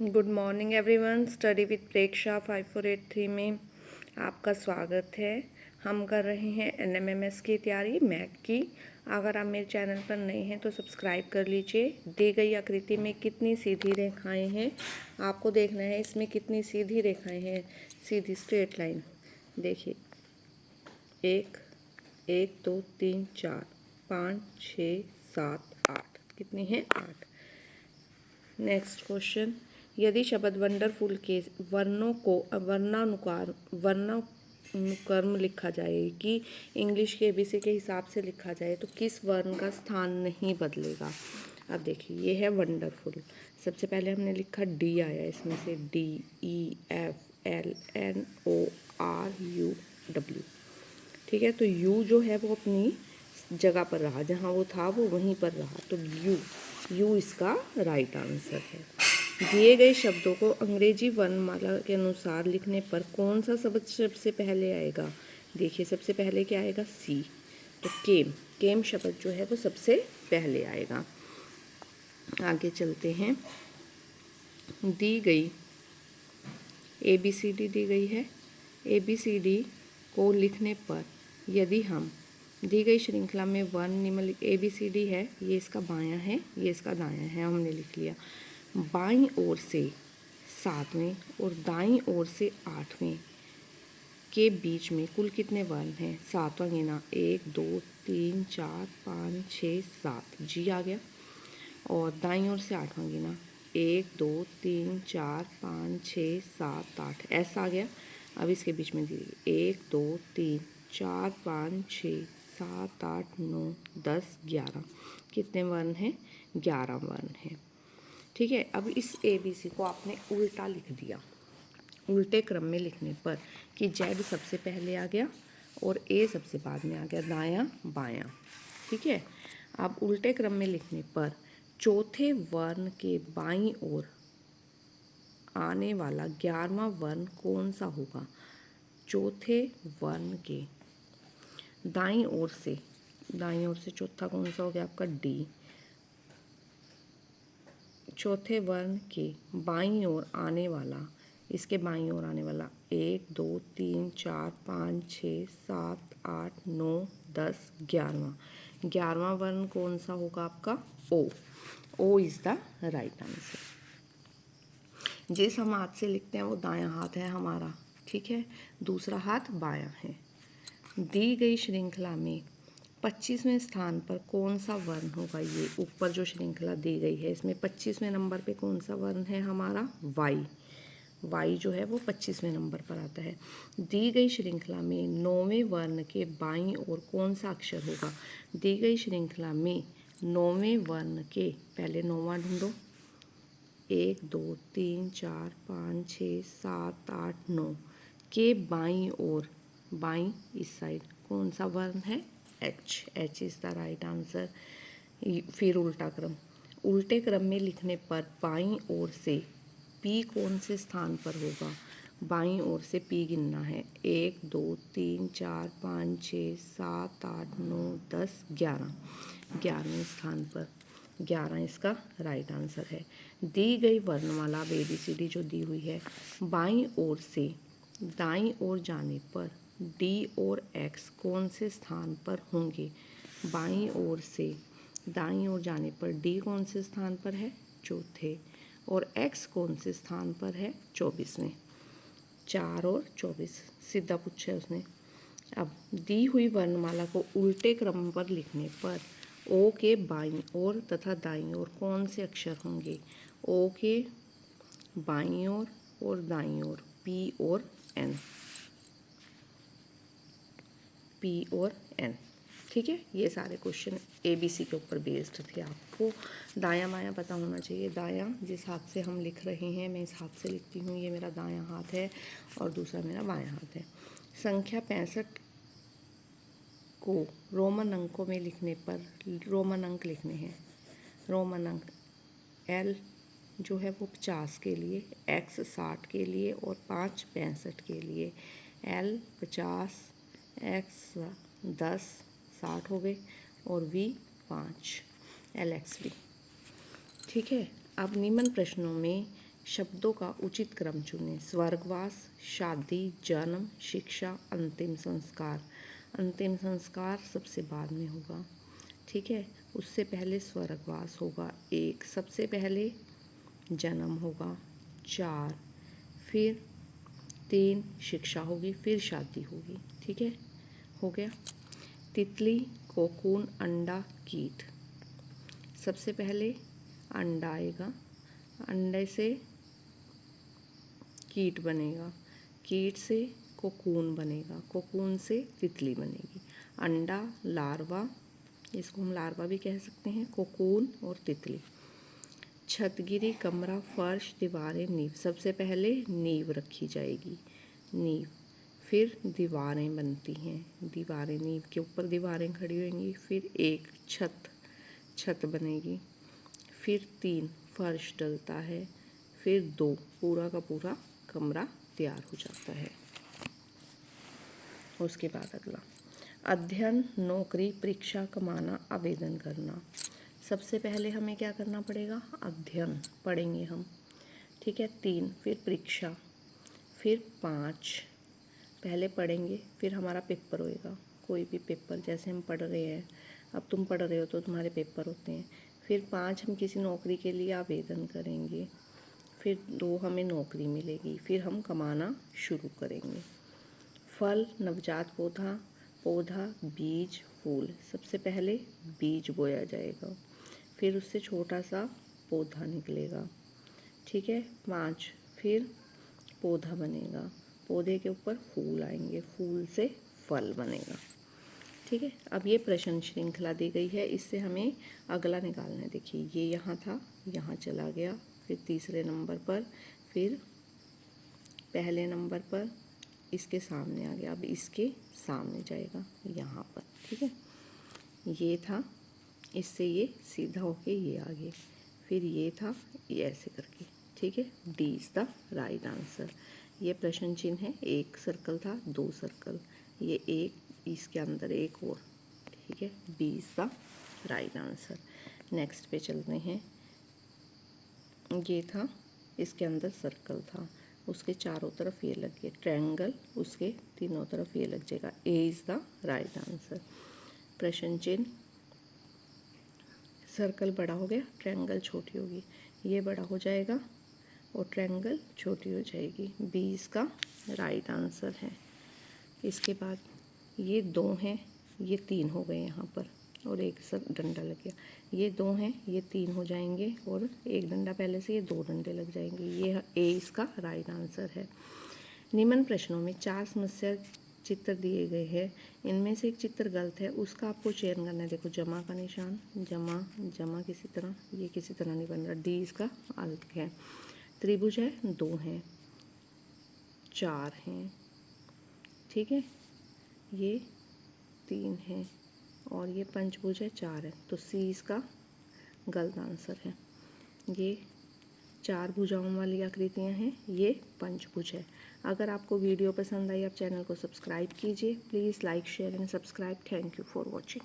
Good morning everyone. Study with Preksha 5483 में आपका स्वागत है। हम कर रहे हैं NMMS की तैयारी, मैथ की। अगर आप मेरे चैनल पर नए हैं तो सब्सक्राइब कर लीजिए। दी गई आकृति में कितनी सीधी रेखाएं हैं आपको देखना है। इसमें कितनी सीधी रेखाएं हैं, सीधी स्ट्रेट लाइन। देखिए, 1 1 2 3 4 5 6 7 8, कितनी है? 8। नेक्स्ट क्वेश्चन, यदि शब्द वंडरफुल के वर्णों को वर्णानुक्रम लिखा जाए कि इंग्लिश के ABC के हिसाब से लिखा जाए तो किस वर्ण का स्थान नहीं बदलेगा? अब देखिए, ये है वंडरफुल। सबसे पहले हमने लिखा D आया, इसमें से DEFLNORUW। ठीक है, तो U जो है वो अपनी जगह पर रहा, जहाँ वो था वो वहीं पर रहा, तो यू इसका राइट आंसर है। दिए गए शब्दों को अंग्रेजी वर्णमाला के अनुसार लिखने पर कौन सा शब्द सबसे पहले आएगा? देखिए, सबसे पहले क्या आएगा? सी। तो केम शब्द जो है वो सबसे पहले आएगा। आगे चलते हैं। दी गई ABCD दी गई है। ABCD को लिखने पर यदि हम दी गई श्रृंखला में वर्ण निम्नलिखित ABCD है, ये इसका बायां है, ये इसका दायां है, हमने लिख लिया। बाईं ओर से 7वें और दाईं ओर से 8वें के बीच में कुल कितने वर्ण हैं? 7वां गिना, 1 2 3 4 5 6 7, जी आ गया। और दाईं ओर से 8वां गिना, 1 2 3 4 5 6 7 8, एस आ गया। अब इसके बीच में दीजिए 1 2 3 4 5 6 7 8 9 10 11, कितने वर्ण हैं? 11 वर्ण हैं। ठीक है, अब इस ABC को आपने उल्टा लिख दिया। उल्टे क्रम में लिखने पर कि Z सबसे पहले आ गया और A सबसे बाद में आ गया, दायां बायां। ठीक है, अब उल्टे क्रम में लिखने पर चौथे वर्ण के बाईं ओर आने वाला 11वां वर्ण कौन सा होगा? चौथे वर्ण के दाईं ओर से चौथा कौन सा हो गया आपका? D। चौथे वर्ण के बाईं ओर आने वाला, इसके बाईं ओर आने वाला 1 2 3 4 5 6 7 8 9 10 11वां वर्ण कौन सा होगा आपका? O is the right answer. जिस हम हाथ से लिखते हैं वो दायां हाथ है हमारा। ठीक है, दूसरा हाथ बायां है। दी गई श्रृंखला में 25वें स्थान पर कौन सा वर्ण होगा? ये ऊपर जो श्रृंखला दी गई है इसमें 25वें नंबर पे कौन सा वर्ण है हमारा? वाई जो है वो 25वें नंबर पर आता है। दी गई श्रृंखला में 9वें वर्ण के बाईं ओर कौन सा अक्षर होगा? दी गई श्रृंखला में 9वें वर्ण के, पहले 9वां ढूंढो, 1 2 3 4 5 6 7 8 9 के बाईं ओर, बाईं इस साइड कौन सा वर्ण है? H is the right answer. फिर उल्टे क्रम में लिखने पर बाईं ओर से P कौन से स्थान पर होगा? बाईं ओर से P गिनना है, 1 2 3 4 5 6 7 8 9 10 11, 11वें स्थान पर। 11 इसका राइट आंसर है। दी गई वर्णमाला ABCD जो दी हुई है, बाईं ओर से दाईं ओर जाने पर D और X कौन से स्थान पर होंगे? बाईं ओर से दाईं ओर जाने पर D कौन से स्थान पर है? चौथे। और X कौन से स्थान पर है? 24वें। 4 और 24 सीधा पूछा है उसने। अब दी हुई वर्णमाला को उल्टे क्रम पर लिखने पर O के बाईं ओर तथा दाईं ओर कौन से अक्षर होंगे? O के बाईं ओर और दाईं ओर P और N। ठीक है, ये सारे क्वेश्चन ABC के ऊपर बेस्ड थे। आपको दायां बायां पता होना चाहिए। दायां जिस हाथ से हम लिख रहे हैं, मैं इस हाथ से लिखती हूँ, ये मेरा दायां हाथ है और दूसरा मेरा बायां हाथ है। संख्या 65 को रोमन अंकों में लिखने पर रोमन अंक लिखने हैं। रोमन अंक L जो है वो 50 के लिए, X 60 के लिए और 5 65 के लिए। L 50, X 10 60 हो गए और V 5 LXV। ठीक है, अब निम्न प्रश्नों में शब्दों का उचित क्रम चुनें। स्वर्गवास, शादी, जन्म, शिक्षा, अंतिम संस्कार। अंतिम संस्कार सबसे बाद में होगा, ठीक है। उससे पहले स्वर्गवास होगा 1, सबसे पहले जन्म होगा 4, फिर 3 शिक्षा होगी, फिर शादी होगी, ठीक है। हो गया। तितली, कोकून, अंडा, कीट। सबसे पहले अंडा आएगा, अंडे से कीट बनेगा, कीट से कोकून बनेगा, कोकून से तितली बनेगी। अंडा, लार्वा, इसको हम लार्वा भी कह सकते हैं, कोकून और तितली। छतगिरी, कमरा, फर्श, दीवारें, नींव। सबसे पहले नींव रखी जाएगी, नींव, फिर दीवारें बनती हैं, दीवारें, नींव के ऊपर दीवारें खड़ी होंगी, फिर एक छत बनेगी, फिर 3 फर्श डलता है, फिर 2 पूरा का पूरा कमरा तैयार हो जाता है। उसके बाद अगला अध्ययन, नौकरी, परीक्षा, कमाना, आवेदन करना। सबसे पहले हमें क्या करना पड़ेगा? अध्ययन पढ़ेंगे हम, ठीक है। 3 फिर परीक्षा, फिर 5 पहले पढ़ेंगे, फिर हमारा पेपर होएगा, कोई भी पेपर, जैसे हम पढ़ रहे हैं, अब तुम पढ़ रहे हो तो तुम्हारे पेपर होते हैं। फिर 5 हम किसी नौकरी के लिए आवेदन करेंगे, फिर 2 हमें नौकरी मिलेगी, फिर हम कमाना शुरू करेंगे। फल, नवजात पौधा, पौधा, बीज, फूल। सबसे पहले बीज बोया जाएगा, फिर उससे छोटा सा पौधा निकलेगा, ठीक है। 5 फिर पौधा बनेगा, पौधे के ऊपर फूल आएंगे, फूल से फल बनेगा, ठीक है। अब ये प्रश्न श्रृंखला दी गई है, इससे हमें अगला निकालना है। देखिए ये यहाँ था, यहाँ चला गया, फिर तीसरे नंबर पर, फिर पहले नंबर पर, इसके सामने आ गया, अब इसके सामने जाएगा यहाँ पर, ठीक है। ये था, इससे ये सीधा होके ये आ गए, फिर ये था, ये ऐसे करके, ठीक है। D is the right answer. ये प्रश्न चिन्ह है, 1 सर्कल था, 2 सर्कल, ये एक, इसके अंदर एक और, ठीक है। B is the right answer. Next पे चलते हैं। ये था, इसके अंदर सर्कल था, उसके चारों तरफ ये लग गए ट्रायंगल, उसके तीनों तरफ ये लग जाएगा। A is the right answer. प्रश्न चिन्ह, सर्कल बड़ा हो गया, ट्रायंगल छोटी होगी, ये बड़ा हो जाएगा और ट्रायंगल छोटी हो जाएगी। बी इसका राइट आंसर है। इसके बाद ये 2 हैं, ये 3 हो गए यहाँ पर, और एक सब डंडा लग गया, ये 2 हैं, ये 3 हो जाएंगे, और एक डंडा पहले से, ये 2 डंडे लग जाएंगे। ये ए इसका राइट आंसर है। निम्न प्रश्नों में 4 समस्या चित्र दिए गए हैं, इनमें से एक चित्र गलत है, उसका आपको चयन करना है। देखो जमा का निशान, जमा किसी तरह, ये किसी तरह नहीं बन रहा, डी इसका अलग है। त्रिभुज है, 2 हैं, 4 हैं, ठीक है, ये 3 है, और ये पंचभुज है, 4 है, तो सी इसका गलत आंसर है। ये 4 भुजाओं वाली आकृतियाँ हैं, ये पंचभुज है। अगर आपको वीडियो पसंद आई, आप चैनल को सब्सक्राइब कीजिए, please like, share and subscribe. Thank you for watching.